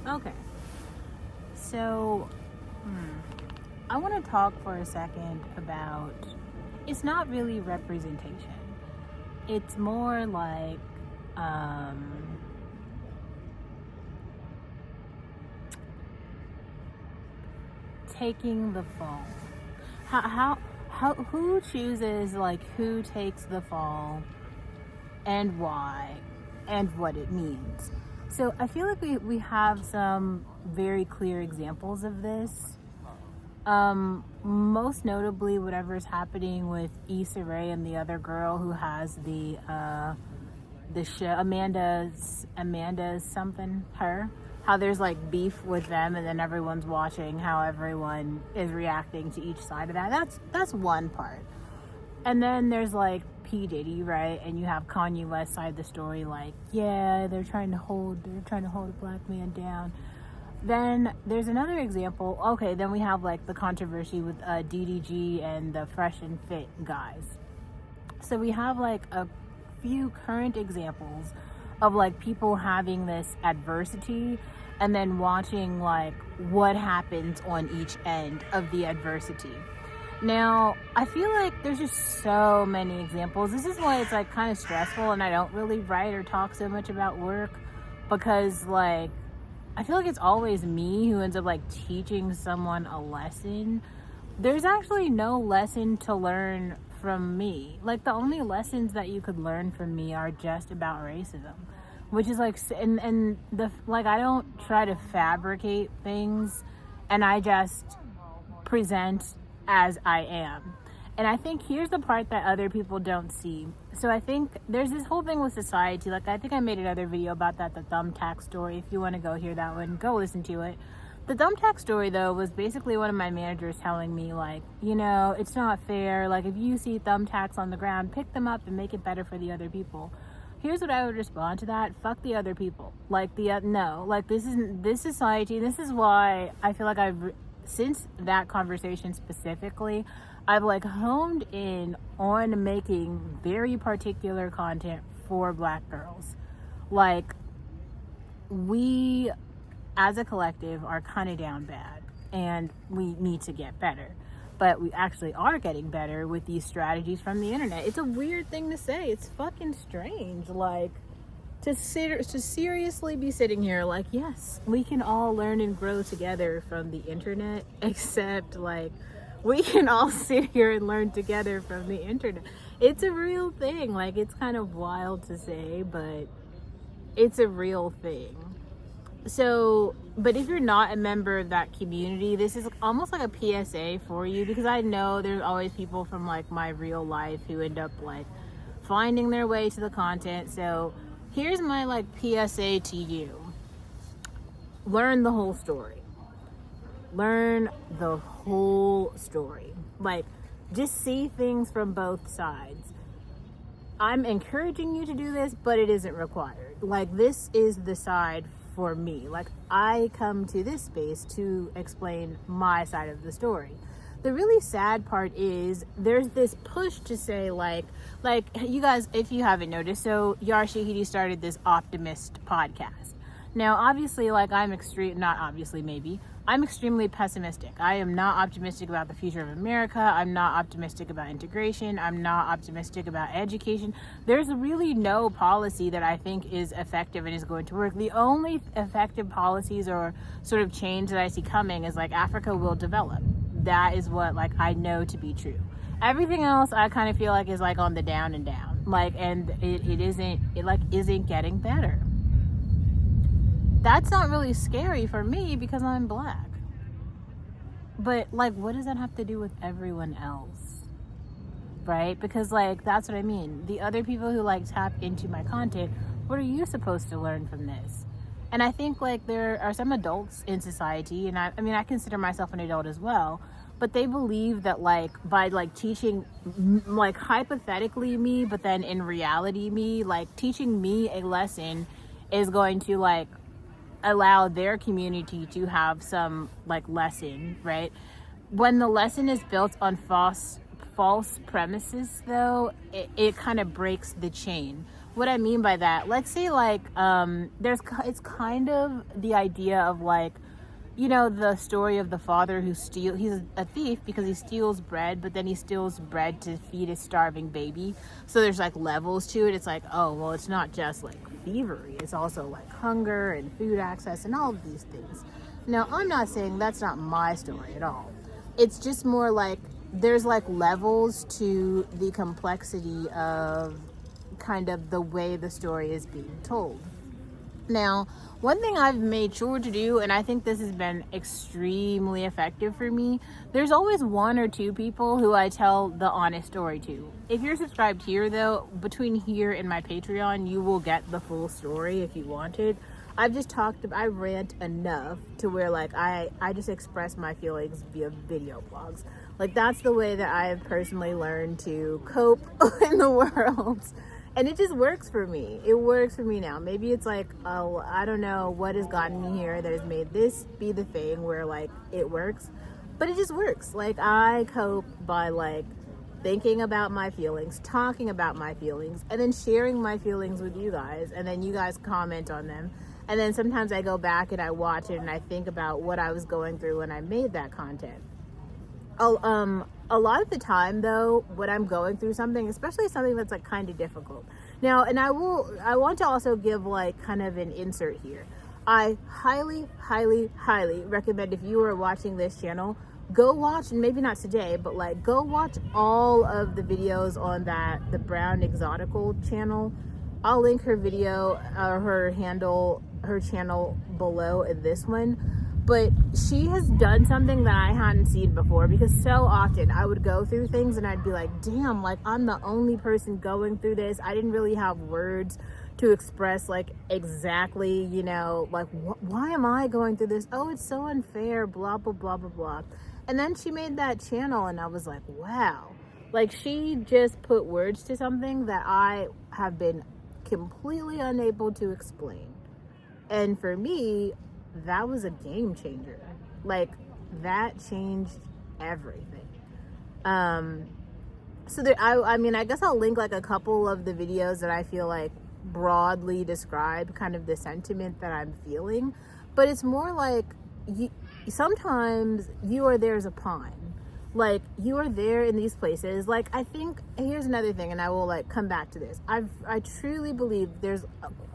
Okay. So, I want to talk for a second about it's not really representation. It's more like taking the fall. Who chooses like who takes the fall and why and what it means. So I feel like we have some very clear examples of this. Most notably, whatever's happening with Issa Rae and the other girl who has the show Amanda's something her. How there's like beef with them, and then everyone's watching how everyone is reacting to each side of that. That's one part. And then there's like P. Diddy, right? And you have Kanye West side of the story, like, yeah, they're trying to hold a black man down. Then there's another example. Okay, then we have like the controversy with DDG and the Fresh and Fit guys. So we have like a few current examples of like people having this adversity and then watching like what happens on each end of the adversity. Now, I feel like there's just so many examples. This is why it's like kind of stressful, and I don't really write or talk so much about work because like I feel like it's always me who ends up like teaching someone a lesson. There's actually no lesson to learn from me. Like the only lessons that you could learn from me are just about racism, which is like, and the like I don't try to fabricate things, and I just present as I am. And I think here's the part that other people don't see. So I think there's this whole thing with society. Like I think I made another video about that, the Thumbtack story. If you want to go hear that one, go listen to it. The Thumbtack story though was basically one of my managers telling me like, you know, it's not fair. Like if you see thumbtacks on the ground, pick them up and make it better for the other people. Here's what I would respond to that. Fuck the other people. Like no, like this society. This is why I feel like since that conversation specifically, I've like honed in on making very particular content for black girls. Like we as a collective are kind of down bad and we need to get better. But we actually are getting better with these strategies from the internet. It's a weird thing to say. It's fucking strange. Like to seriously be sitting here like, yes, we can all learn and grow together from the internet, except like we can all sit here and learn together from the internet. It's a real thing. Like it's kind of wild to say, but it's a real thing. So, but if you're not a member of that community, this is almost like a PSA for you, because I know there's always people from like my real life who end up like finding their way to the content. So here's my like PSA to you. Learn the whole story. Learn the whole story. Like just see things from both sides. I'm encouraging you to do this, but it isn't required. Like this is the side for me. Like I come to this space to explain my side of the story. The really sad part is there's this push to say like you guys, if you haven't noticed, so Yara Shahidi started this Optimist podcast. Now obviously like I'm extremely pessimistic. I am not optimistic about the future of America. I'm not optimistic about integration. I'm not optimistic about education. There's really no policy that I think is effective and is going to work. The only effective policies or sort of change that I see coming is like Africa will develop. That is what like I know to be true. Everything else I kind of feel like is like on the down and down. Like, and it isn't getting better. That's not really scary for me because I'm black. But like, what does that have to do with everyone else? Right? Because like, that's what I mean. The other people who like tap into my content, what are you supposed to learn from this? And I think like there are some adults in society, and I mean, I consider myself an adult as well, but they believe that like by like teaching like hypothetically me, but then in reality me, like teaching me a lesson is going to like allow their community to have some like lesson, right? When the lesson is built on false premises though, it kind of breaks the chain. what I mean by that, let's say like it's kind of the idea of like, you know, the story of the father who he's a thief because he steals bread, but then he steals bread to feed his starving baby. So there's like levels to it. It's like, oh, well, it's not just like thievery. It's also like hunger and food access and all of these things. Now, I'm not saying that's not my story at all. It's just more like there's like levels to the complexity of kind of the way the story is being told. Now, one thing I've made sure to do, and I think this has been extremely effective for me, there's always one or two people who I tell the honest story to. If you're subscribed here, though, between here and my Patreon, you will get the full story if you wanted. I rant enough to where, like, I just express my feelings via video blogs. Like, that's the way that I have personally learned to cope in the world. And it just works for me. It works for me now. Maybe it's like, oh, I don't know what has gotten me here that has made this be the thing where like it works. But it just works. Like I cope by like thinking about my feelings, talking about my feelings, and then sharing my feelings with you guys. And then you guys comment on them. And then sometimes I go back and I watch it and I think about what I was going through when I made that content. A lot of the time though, when I'm going through something, especially something that's like kind of difficult now, and I want to also give like kind of an insert here. I highly recommend, if you are watching this channel, go watch, and maybe not today, but like go watch all of the videos on the Brown Exotical channel. I'll link her video or her channel below in this one. But she has done something that I hadn't seen before, because so often I would go through things and I'd be like, damn, like I'm the only person going through this. I didn't really have words to express like exactly, you know, like why am I going through this? Oh, it's so unfair, blah, blah, blah, blah, blah. And then she made that channel and I was like, wow, like she just put words to something that I have been completely unable to explain. And for me, that was a game changer. Like that changed everything. So there, I mean, I guess I'll link like a couple of the videos that I feel like broadly describe kind of the sentiment that I'm feeling, but it's more like sometimes you are there as a pawn. Like you are there in these places. Like I think here's another thing, and I will like come back to this. I truly believe there's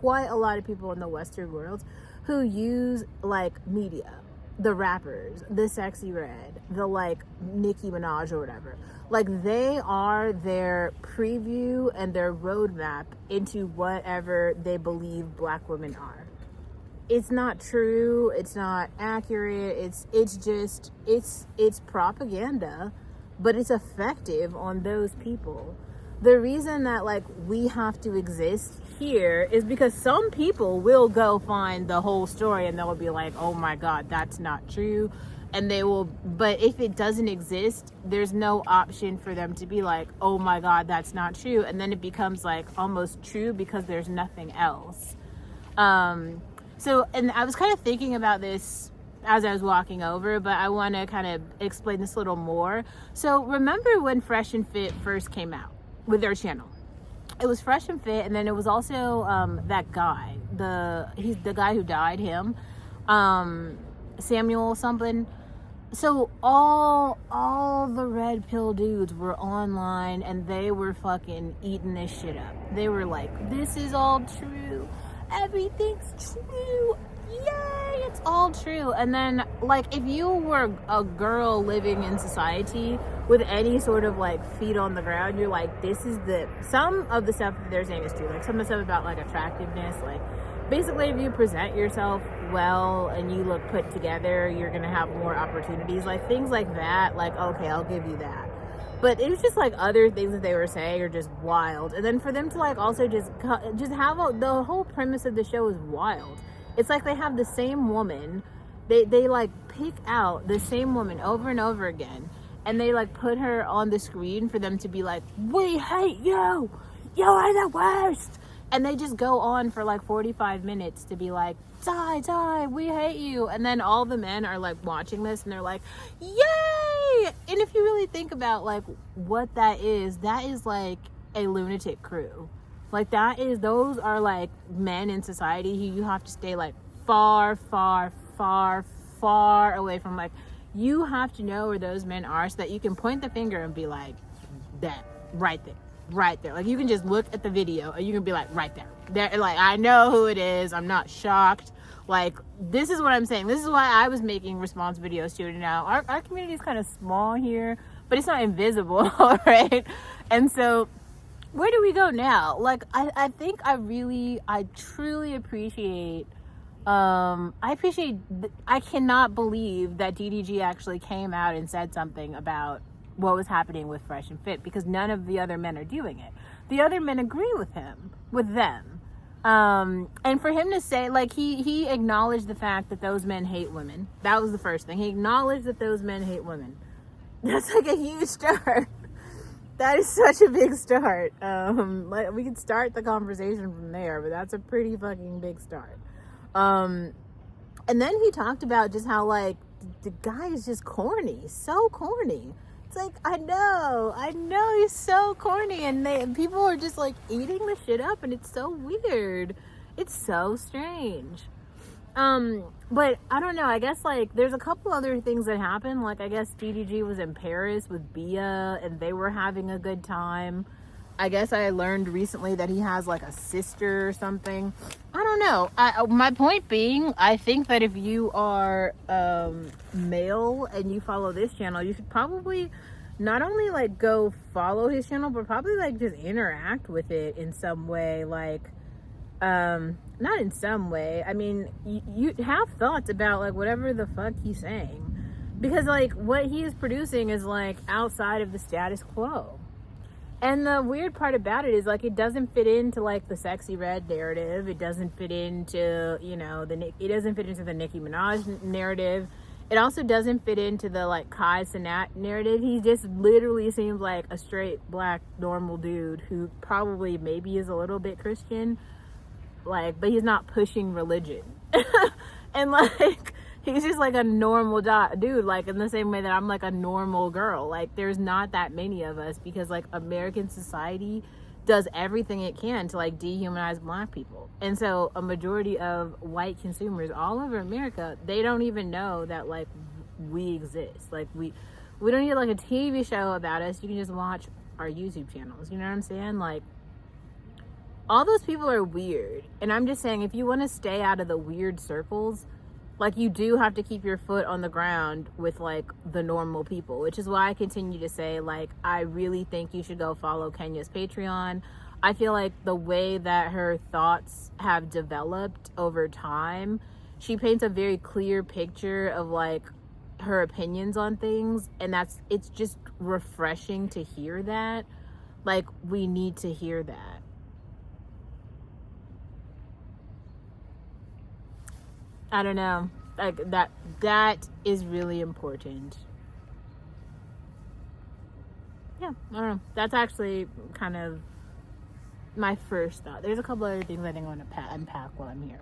quite a lot of people in the Western world who use like media, the rappers, the Sexy Red, the like Nicki Minaj or whatever. Like they are their preview and their roadmap into whatever they believe Black women are. It's not true. It's not accurate. It's propaganda, but it's effective on those people. The reason that like we have to exist here is because some people will go find the whole story and they'll be like, oh my God, that's not true. And they will, but if it doesn't exist, there's no option for them to be like, oh my God, that's not true. And then it becomes like almost true because there's nothing else. So, and I was kind of thinking about this as I was walking over, but I want to kind of explain this a little more. So remember when Fresh and Fit first came out with their channel? It was Fresh and Fit, and then it was also that guy, he's the guy who died, Samuel something. So all the red pill dudes were online and they were fucking eating this shit up. They were like, this is all true. Everything's true. Yay, it's all true. And then like if you were a girl living in society with any sort of like feet on the ground, you're like, some of the stuff that they're saying is true. Like some of the stuff about like attractiveness, like basically if you present yourself well and you look put together, you're gonna have more opportunities, like things like that. Like, okay, I'll give you that. But it was just like other things that they were saying are just wild. And then for them to like also just have the whole premise of the show is wild. It's like they have the same woman, they like pick out the same woman over and over again, and they like put her on the screen for them to be like, we hate you, you are the worst. And they just go on for like 45 minutes to be like, die, we hate you. And then all the men are like watching this and they're like, yay. And if you really think about like what that is like a lunatic crew. Like those are like men in society who you have to stay like far, far, far, far away from. Like, you have to know where those men are so that you can point the finger and be like, that right there, right there. Like, you can just look at the video and you can be like, right there, like, I know who it is. I'm not shocked. Like, this is what I'm saying. This is why I was making response videos too. Now our community is kind of small here, but it's not invisible. Right? And so where do we go now? Like, I think I truly appreciate I cannot believe that DDG actually came out and said something about what was happening with Fresh and Fit, because none of the other men are doing it. The other men agree with them. And for him to say, like, he acknowledged the fact that those men hate women. That was the first thing. He acknowledged that those men hate women. That's like a huge start. That is such a big start. Like, we could start the conversation from there, but that's a pretty fucking big start. And then he talked about just how, like, the guy is just corny, so corny. It's like, I know he's so corny, and people are just like eating the shit up, and it's so weird. It's so strange. But I don't know, I guess, like, there's a couple other things that happened. Like, I guess DDG was in Paris with Bia and they were having a good time. I guess I learned recently that he has like a sister or something. I don't know. My point being, I think that if you are male and you follow this channel, you should probably not only like go follow his channel, but probably like just interact with it in some way. Like, not in some way. I mean, you have thoughts about like whatever the fuck he's saying, because like what he is producing is like outside of the status quo. And the weird part about it is, like, it doesn't fit into, like, the Sexy Red narrative. It doesn't fit into, you know, it doesn't fit into the Nicki Minaj narrative. It also doesn't fit into the, like, Kai Cenat narrative. He just literally seems like a straight, black, normal dude who probably maybe is a little bit Christian. Like, but he's not pushing religion. And, like, he's just like a normal dude, like in the same way that I'm like a normal girl. Like, there's not that many of us, because like American society does everything it can to like dehumanize black people. And so a majority of white consumers all over America, they don't even know that like we exist. Like, we don't need like a TV show about us. You can just watch our YouTube channels. You know what I'm saying? Like, all those people are weird. And I'm just saying, if you want to stay out of the weird circles, like, you do have to keep your foot on the ground with like the normal people, which is why I continue to say, like, I really think you should go follow Kenya's Patreon. I feel like the way that her thoughts have developed over time, she paints a very clear picture of like her opinions on things, and it's just refreshing to hear that. Like, we need to hear that. I don't know, like that is really important. Yeah, I don't know. That's actually kind of my first thought. There's a couple other things I think I want to unpack while I'm here.